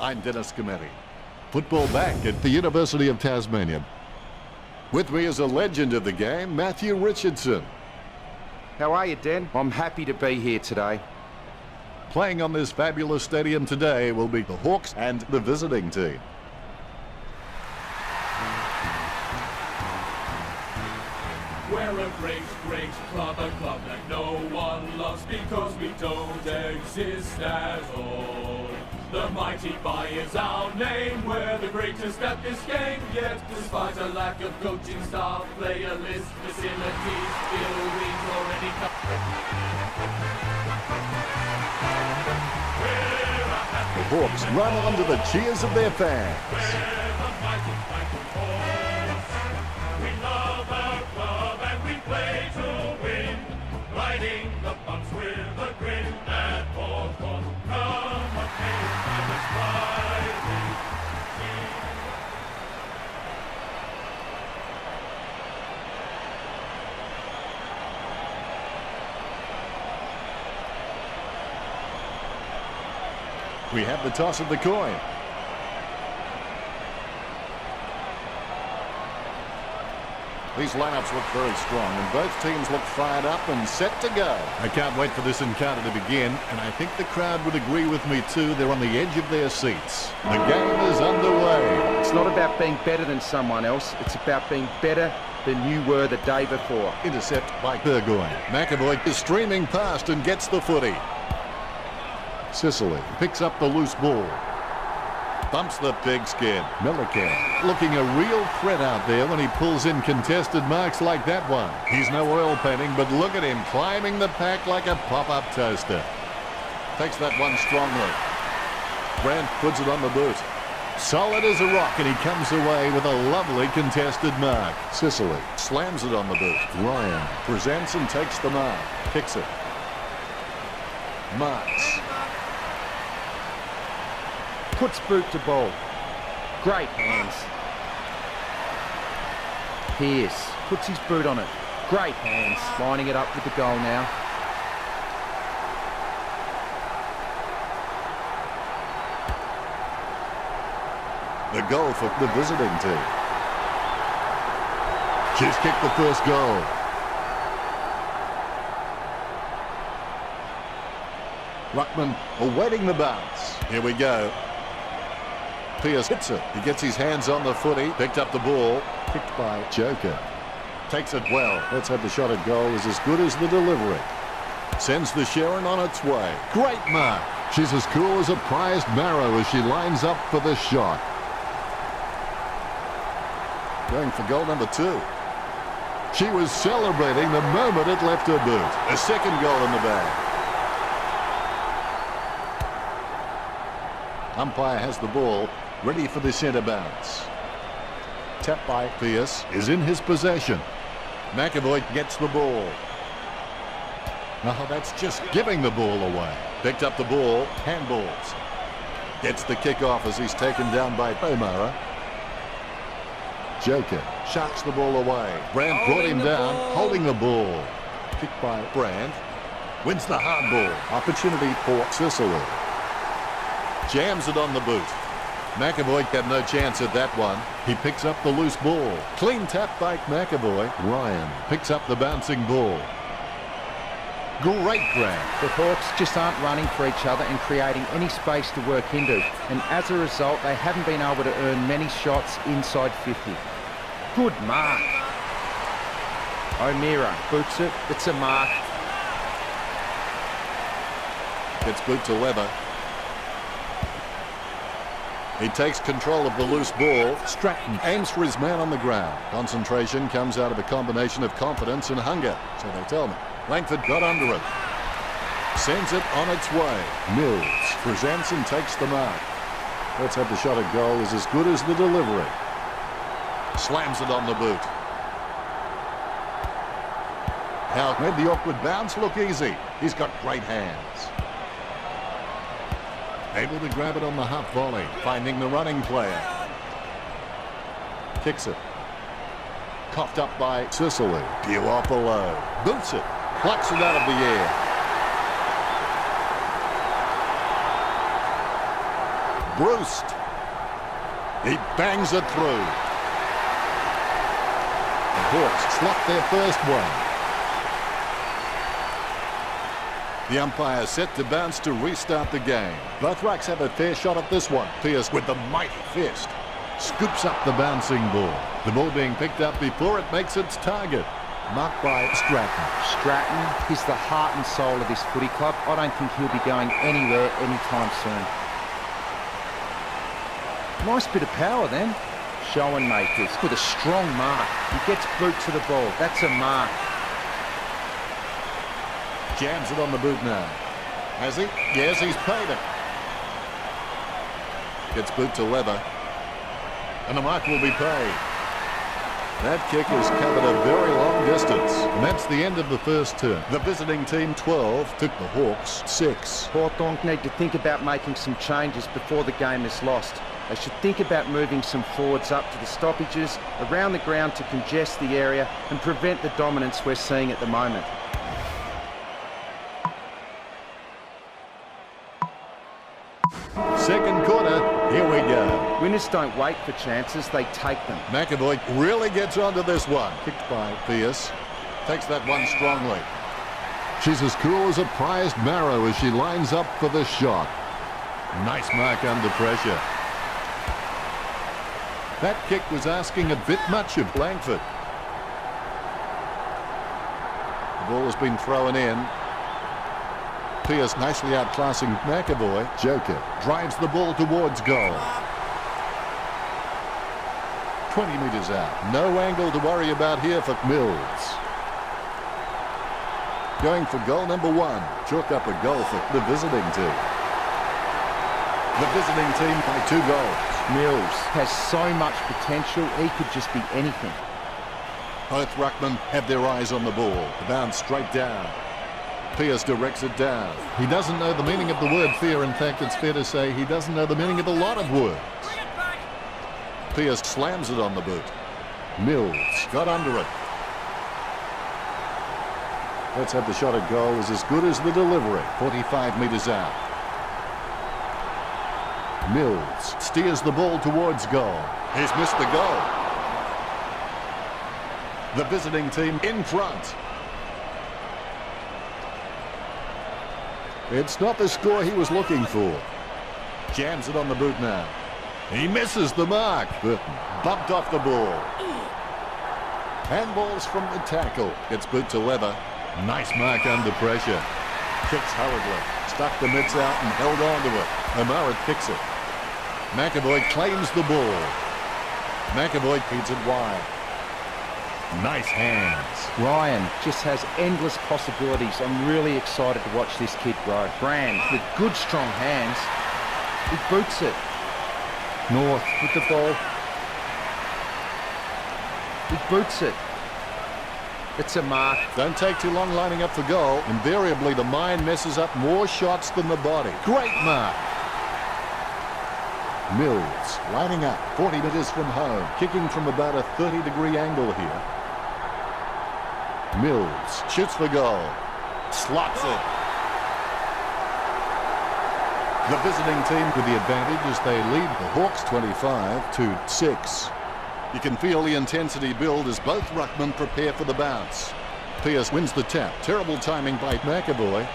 I'm Dennis Cometti. Football back at the University of Tasmania. With me is a legend of the game, Matthew Richardson. How are you, Den? I'm happy to be here today. Playing on this fabulous stadium today will be the Hawks and the visiting team. We're a great, great club, a club that no one loves because we don't exist at all. The Mighty Buy is our name, we're the greatest at this game, yet despite a lack of coaching staff, player list, facilities, buildings or any The Hawks run under the cheers of their fans. The bumps with a grin at Hawthorn. Come on, time is riding. We have the toss of the coin. These lineups look very strong, and both teams look fired up and set to go. I can't wait for this encounter to begin, and I think the crowd would agree with me too. They're on the edge of their seats. The game is underway. It's not about being better than someone else. It's about being better than you were the day before. Intercept by Burgoyne. McAvoy is streaming past and gets the footy. Sicily picks up the loose ball. Bumps the pigskin. Millican looking a real threat out there when he pulls in contested marks like that one. He's no oil painting, but look at him climbing the pack like a pop-up toaster. Takes that one strongly. Brandt puts it on the boot. Solid as a rock, and he comes away with a lovely contested mark. Sicily slams it on the boot. Ryan presents and takes the mark. Kicks it. Marks. Puts boot to ball. Great hands. Pierce puts his boot on it. Great hands. Lining it up with the goal now. The goal for the visiting team. She's kicked the first goal. Ruckman awaiting the bounce. Here we go. Pierce hits it. He gets his hands on the footy. Picked up the ball. Kicked by Joker. Takes it well. Let's have the shot at goal is as good as the delivery. Sends the Sharon on its way. Great mark. She's as cool as a prized marrow as she lines up for the shot. Going for goal number 2. She was celebrating the moment it left her boot. A second goal in the bag. Umpire has the ball, ready for the centre bounce. Tap by Pierce is in his possession. McAvoy gets the ball. Oh, that's just giving the ball away. Picked up the ball, handballs. Gets the kick off as he's taken down by Jomar. Joker sharks the ball away. Brandt brought him down, holding the ball. Kicked by Brandt. Wins the hard ball. Opportunity for Sicily. Jams it on the boot. McAvoy had no chance at that one. He picks up the loose ball. Clean tap by McAvoy. Ryan picks up the bouncing ball. Great grab. The Hawks just aren't running for each other and creating any space to work into. And as a result, they haven't been able to earn many shots inside 50. Good mark. O'Meara boots it. It's a mark. Gets boot to leather. He takes control of the loose ball. Stratton aims for his man on the ground. Concentration comes out of a combination of confidence and hunger, so they tell me. Langford got under it. Sends it on its way. Mills presents and takes the mark. Let's have the shot at goal is as good as the delivery. Slams it on the boot. Now made the awkward bounce look easy. He's got great hands. Able to grab it on the half volley, finding the running player. Kicks it. Coughed up by Sicily. Dew off below. Boots it. Plucks it out of the air. Bruce. He bangs it through. The Hawks slot their first one. The umpire set to bounce to restart the game. Both rucks have a fair shot at this one. Pearce with the mighty fist scoops up the bouncing ball. The ball being picked up before it makes its target. Marked by Stratton. Stratton is the heart and soul of this footy club. I don't think he'll be going anywhere anytime soon. Nice bit of power then. Showen makers with a strong mark. He gets boot to the ball. That's a mark. Jams it on the boot now. Has he? Yes, he's paid it. Gets boot to leather. And the mark will be paid. That kick has covered a very long distance. And that's the end of the first term. The visiting team 12 took the Hawks 6. Hawthorn need to think about making some changes before the game is lost. They should think about moving some forwards up to the stoppages, around the ground to congest the area and prevent the dominance we're seeing at the moment. Second quarter, here we go. Winners don't wait for chances, they take them. McAvoy really gets onto this one. Kicked by Pearce. Takes that one strongly. She's as cool as a prized marrow as she lines up for the shot. Nice mark under pressure. That kick was asking a bit much of Langford. The ball has been thrown in. Pearce nicely outclassing McAvoy. Joker drives the ball towards goal. 20 metres out. No angle to worry about here for Mills. Going for goal number 1. Chalk up a goal for the visiting team. The visiting team by 2 goals. Mills has so much potential, he could just be anything. Both ruckmen have their eyes on the ball. The bounce straight down. Pearce directs it down. He doesn't know the meaning of the word fear. In fact, it's fair to say he doesn't know the meaning of a lot of words. Pearce slams it on the boot. Mills got under it. Let's have the shot at goal is as good as the delivery. 45 metres out. Mills steers the ball towards goal. He's missed the goal. The visiting team in front. It's not the score he was looking for. Jams it on the boot now. He misses the mark. Burton bumped off the ball. Handballs from the tackle. Gets boot to leather. Nice mark under pressure. Kicks hurriedly. Stuck the mitts out and held on to it. O'Mara kicks it. McAvoy claims the ball. McAvoy feeds it wide. Nice hands. Ryan just has endless possibilities. I'm really excited to watch this kid grow. Brand with good strong hands. He boots it. North with the ball. He boots it. It's a mark. Don't take too long lining up for goal. Invariably, the mind messes up more shots than the body. Great mark. Mills lining up 40 metres from home. Kicking from about a 30-degree angle here. Mills shoots for goal. Slots it. The visiting team with the advantage as they lead the Hawks 25-6. You can feel the intensity build as both ruckmen prepare for the bounce. Pearce wins the tap. Terrible timing by McAvoy.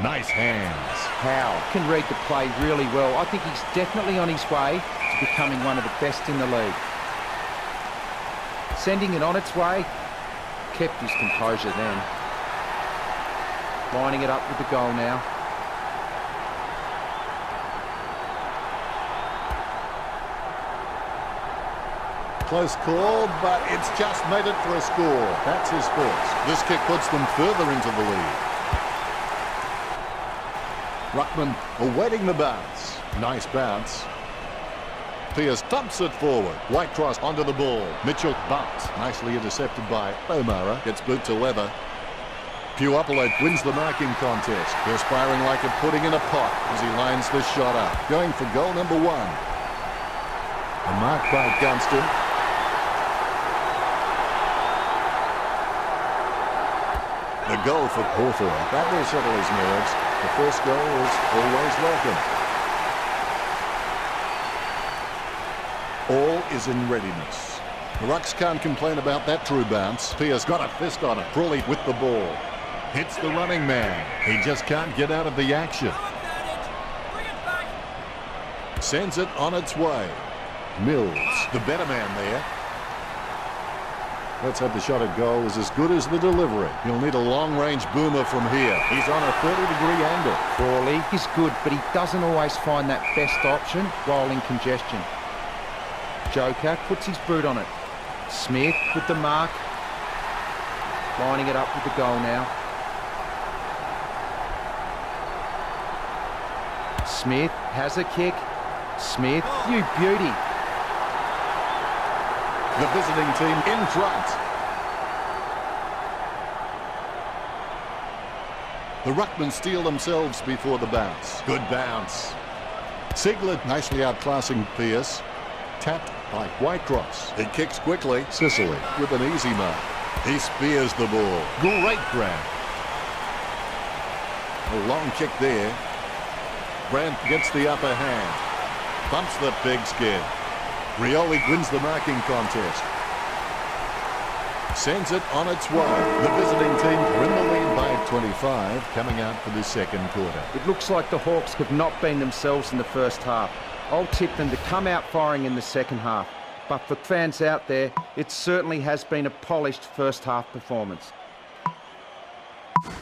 Nice hands. Howe can read the play really well. I think he's definitely on his way to becoming one of the best in the league. Sending it on its way. Kept his composure then. Lining it up with the goal now. Close call, but it's just made it for a score. That's his first. This kick puts them further into the lead. Ruckman awaiting the bounce. Nice bounce. Pearce thumps it forward. White cross onto the ball. Mitchell bumps. Nicely intercepted by O'Mara. Gets boot to leather. Puopolo wins the marking contest. Perspiring like a pudding in a pot as he lines this shot up. Going for goal number 1. A mark by Gunston. The goal for Hawthorn. That will settle his nerves. The first goal is always welcome. All is in readiness. The Rucks can't complain about that true bounce. Pierce got a fist on it. Crawley with the ball. Hits the running man. He just can't get out of the action. Sends it on its way. Mills, the better man there. Let's hope the shot at goal is as good as the delivery. He'll need a long-range boomer from here. He's on a 30-degree angle. Crawley is good, but he doesn't always find that best option while in congestion. Joker puts his boot on it. Smith with the mark. Lining it up with the goal now. Smith has a kick. Smith, you beauty. The visiting team in front. The Ruckmen steal themselves before the bounce. Good bounce. Sigler nicely outclassing Pierce. Tapped by Whitecross. He kicks quickly. Sicily with an easy mark. He spears the ball. Great grab. A long kick there. Grant gets the upper hand. Bumps the pigskin. Rioli wins the marking contest. Sends it on its way. The visiting team are in the lead by 25, coming out for the second quarter. It looks like the Hawks have not been themselves in the first half. I'll tip them to come out firing in the second half. But for fans out there, it certainly has been a polished first half performance.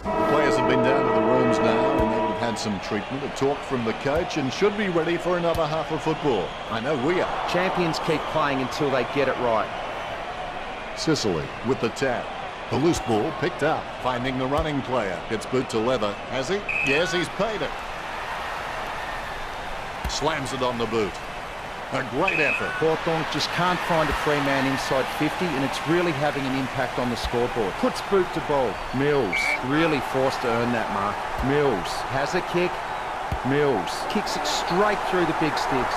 Players have been down to the rooms now and they would have had some treatment, a talk from the coach, and should be ready for another half of football. I know we are. Champions keep playing until they get it right. Sicily with the tap. The loose ball picked up, finding the running player. Gets boot to leather. Has he? Yes, he's paid it. Slams it on the boot. A great effort. Hawthorn just can't find a free man inside 50, and it's really having an impact on the scoreboard. Puts boot to ball. Mills really forced to earn that mark. Mills has a kick. Mills kicks it straight through the big sticks.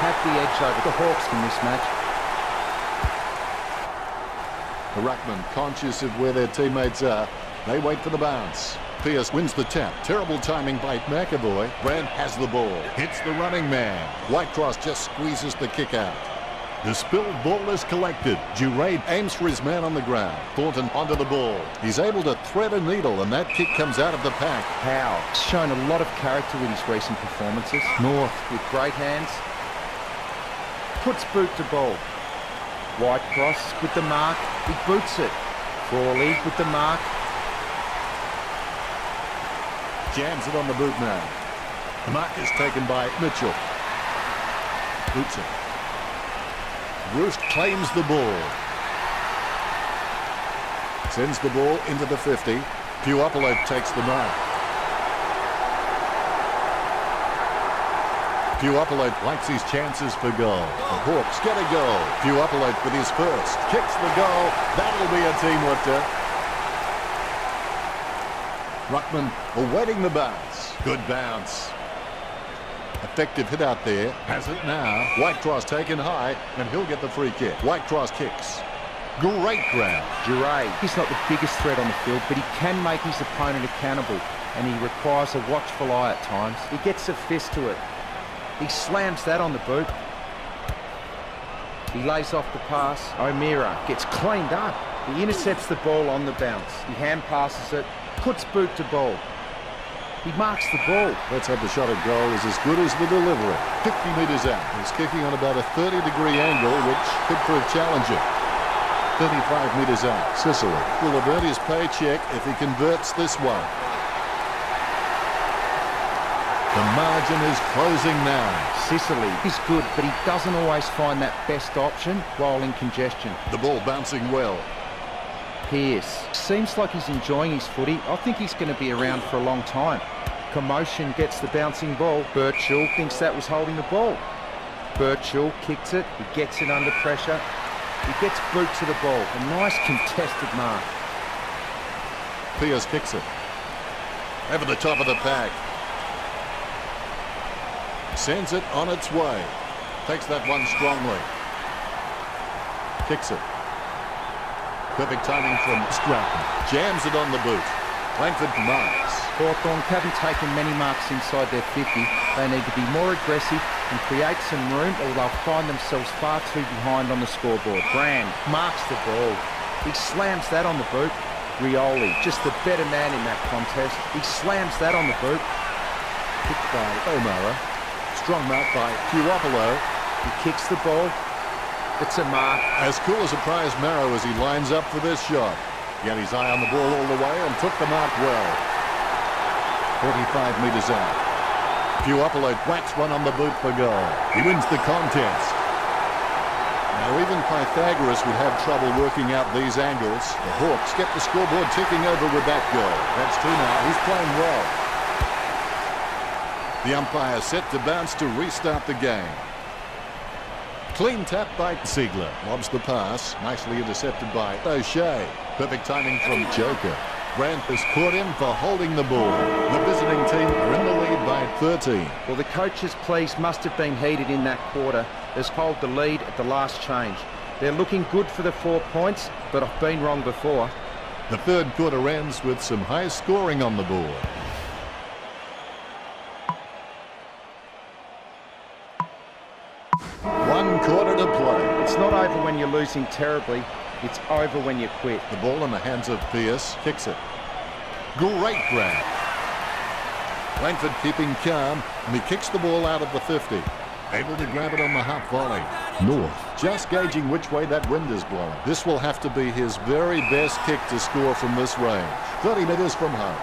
Had the edge over the Hawks in this match. The Ruckmen, conscious of where their teammates are, they wait for the bounce. Pierce wins the tap. Terrible timing by McAvoy. Brand has the ball. Hits the running man. Whitecross just squeezes the kick out. The spilled ball is collected. Jurade aims for his man on the ground. Thornton onto the ball. He's able to thread a needle, and that kick comes out of the pack. Howe has shown a lot of character with his recent performances. North with great hands. Puts boot to ball. Whitecross with the mark. He boots it. Crawley with the mark. Jams it on the boot now. The mark is taken by Mitchell. Boots it. Roost claims the ball. Sends the ball into the 50. Puopolo takes the mark. Puopolo likes his chances for goal. The Hawks get a goal. Puopolo with his first. Kicks the goal. That'll be a team lifter. Ruckman awaiting the bounce. Good bounce. Effective hit out there. Has it now. Whitecross taken high, and he'll get the free kick. Whitecross kicks. Great grab. Jurade, he's not the biggest threat on the field, but he can make his opponent accountable, and he requires a watchful eye at times. He gets a fist to it. He slams that on the boot. He lays off the pass. O'Meara gets cleaned up. He intercepts the ball on the bounce. He hand passes it. Puts boot to ball. He marks the ball. Let's hope the shot at goal is as good as the delivery. 50 metres out. He's kicking on about a 30-degree angle, which could prove challenging. 35 metres out. Sicily will have earned his paycheck if he converts this one. The margin is closing now. Sicily is good, but he doesn't always find that best option while in congestion. The ball bouncing well. Pierce seems like he's enjoying his footy. I think he's going to be around for a long time. Commotion gets the bouncing ball. Birchall thinks that was holding the ball. Birchall kicks it. He gets it under pressure. He gets boot to the ball. A nice contested mark. Pierce kicks it. Over the top of the pack. Sends it on its way. Takes that one strongly. Kicks it. Perfect timing from Stratton. Jams it on the boot. Langford marks. Hawthorn haven't taken many marks inside their 50. They need to be more aggressive and create some room, or they'll find themselves far too behind on the scoreboard. Brand marks the ball. He slams that on the boot. Rioli, just the better man in that contest. He slams that on the boot. Kicked by O'Mara. Strong mark by Puopolo. He kicks the ball. It's a mark. As cool as a prize marrow as he lines up for this shot. He had his eye on the ball all the way and took the mark well. 45 metres out. Puopolo whacks one on the boot for goal. He wins the contest. Now even Pythagoras would have trouble working out these angles. The Hawks get the scoreboard ticking over with that goal. That's 2 now. He's playing well. The umpire set to bounce to restart the game. Clean tap by Ziegler. Lobs the pass. Nicely intercepted by O'Shea. Perfect timing from Joker. Grant has caught him for holding the ball. The visiting team are in the lead by 13. Well, the coach's pleas must have been heeded in that quarter. As hold the lead at the last change. They're looking good for the 4 points, but I've been wrong before. The third quarter ends with some high scoring on the board. One quarter to play. It's not over when you're losing terribly. It's over when you quit. The ball in the hands of Pearce. Kicks it. Great grab. Langford keeping calm, and he kicks the ball out of the 50. Able to grab it on the half volley. North just gauging which way that wind is blowing. This will have to be his very best kick to score from this range. 30 metres from home.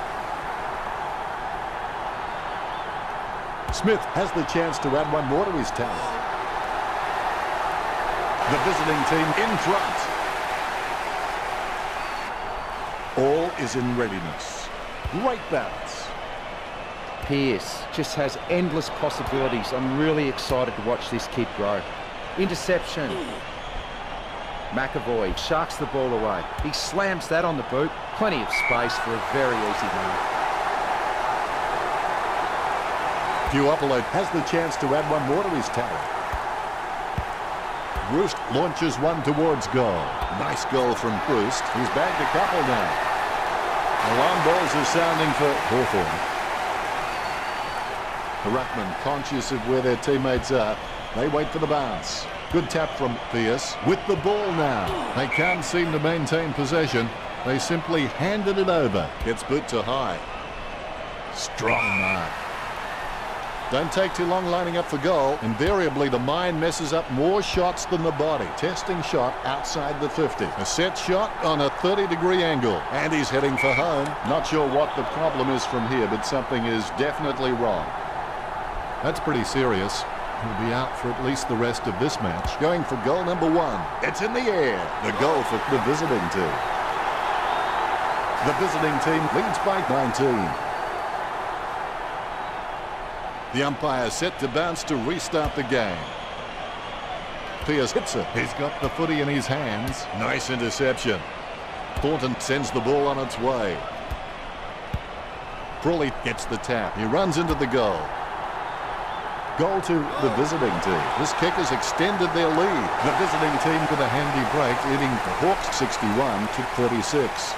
Smith has the chance to add one more to his talent. The visiting team in front. All is in readiness. Great bounce. Pearce just has endless possibilities. I'm really excited to watch this kid grow. Interception. McAvoy sharks the ball away. He slams that on the boot. Plenty of space for a very easy mark. Puopolo has the chance to add one more to his talent. Roost launches one towards goal. Nice goal from Roost. He's bagged a couple now. Alarm bells are sounding for Hawthorn. The ruckman conscious of where their teammates are. They wait for the bounce. Good tap from Pearce. With the ball now. They can't seem to maintain possession. They simply handed it over. Gets boot to high. Strong mark. Don't take too long lining up for goal. Invariably, the mind messes up more shots than the body. Testing shot outside the 50. A set shot on a 30-degree angle. And he's heading for home. Not sure what the problem is from here, but something is definitely wrong. That's pretty serious. He'll be out for at least the rest of this match. Going for goal number 1. It's in the air. The goal for the visiting team. The visiting team leads by 19. The umpire set to bounce to restart the game. Pearce hits it. He's got the footy in his hands. Nice interception. Thornton sends the ball on its way. Crawley gets the tap. He runs into the goal. Goal to the visiting team. This kick has extended their lead. The visiting team with a handy break, leading the Hawks 61 to 36.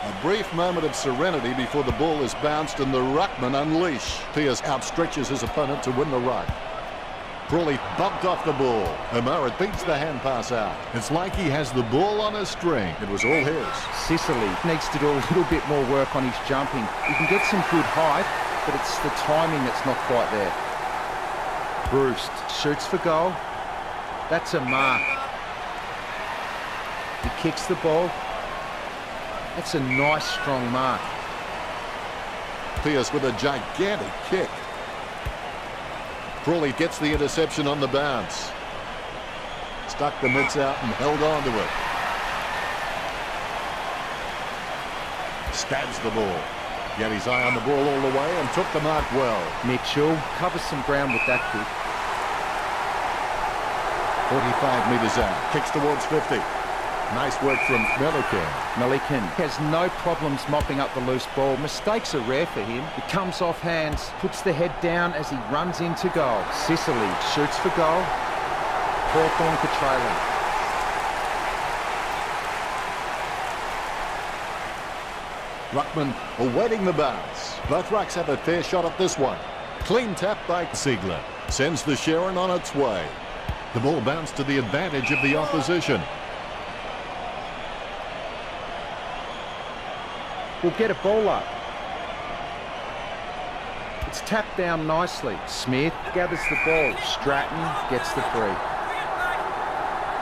A brief moment of serenity before the ball is bounced and the ruckman unleash. Pearce outstretches his opponent to win the ruck. Crawley bumped off the ball. O'Mara beats the hand pass out. It's like he has the ball on a string. It was all his. Sicily needs to do a little bit more work on his jumping. He can get some good height, but it's the timing that's not quite there. Bruce shoots for goal. That's a mark. He kicks the ball. That's a nice, strong mark. Pearce with a gigantic kick. Crawley gets the interception on the bounce. Stuck the mitts out and held on to it. Stabs the ball. He had his eye on the ball all the way and took the mark well. Mitchell covers some ground with that kick. 45 metres out. Kicks towards 50. Nice work from Melican has no problems mopping up the loose ball. Mistakes are rare for him. It comes off hands, puts the head down as he runs into goal. Sicily shoots for goal. Hawthorn trailing. Ruckman awaiting the bounce. Both rucks have a fair shot at this one. Clean tap by Ziegler. Sends the Sharon on its way. The ball bounced to the advantage of the opposition. We'll get a ball up. It's tapped down nicely. Smith gathers the ball. Stratton gets the free.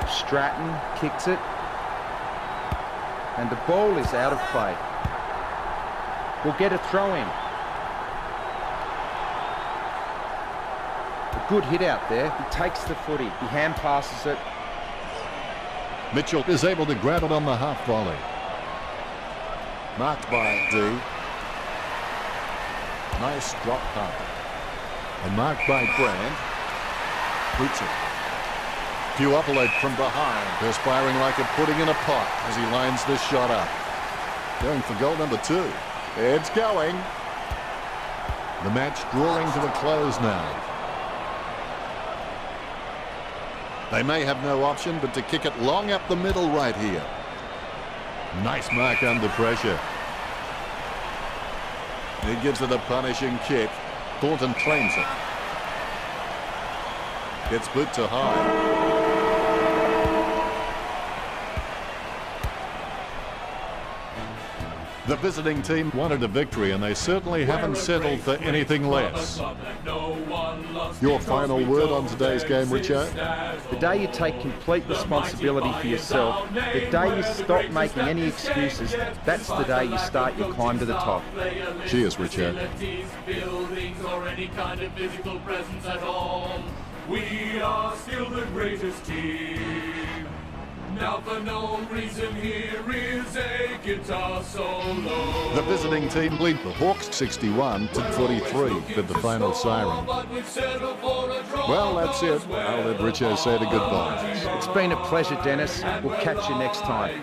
Stratton kicks it. And the ball is out of play. We'll get a throw in. A good hit out there. He takes the footy. He hand passes it. Mitchell is able to grab it on the half volley. Marked by D. Nice drop punt. And marked by Brand. Boots it. Puopolo from behind, perspiring like a pudding in a pot as he lines this shot up. Going for goal number 2. It's going. The match drawing to a close now. They may have no option but to kick it long up the middle right here. Nice mark under pressure. He gives it a punishing kick. Thornton claims it. Gets boot to high. The visiting team wanted a victory, and they certainly haven't settled for anything less. Your final word on today's game, Richo? The day you take complete responsibility for yourself, the day you stop making any excuses, that's the day you start your climb to the top. Cheers, Richo. We are still the greatest team. Now for no reason here is a guitar solo. The visiting team lead the Hawks 61-43 with the final siren. Well, that's it. I'll let Richo say the goodbyes. It's been a pleasure, Dennis. We'll catch you next time.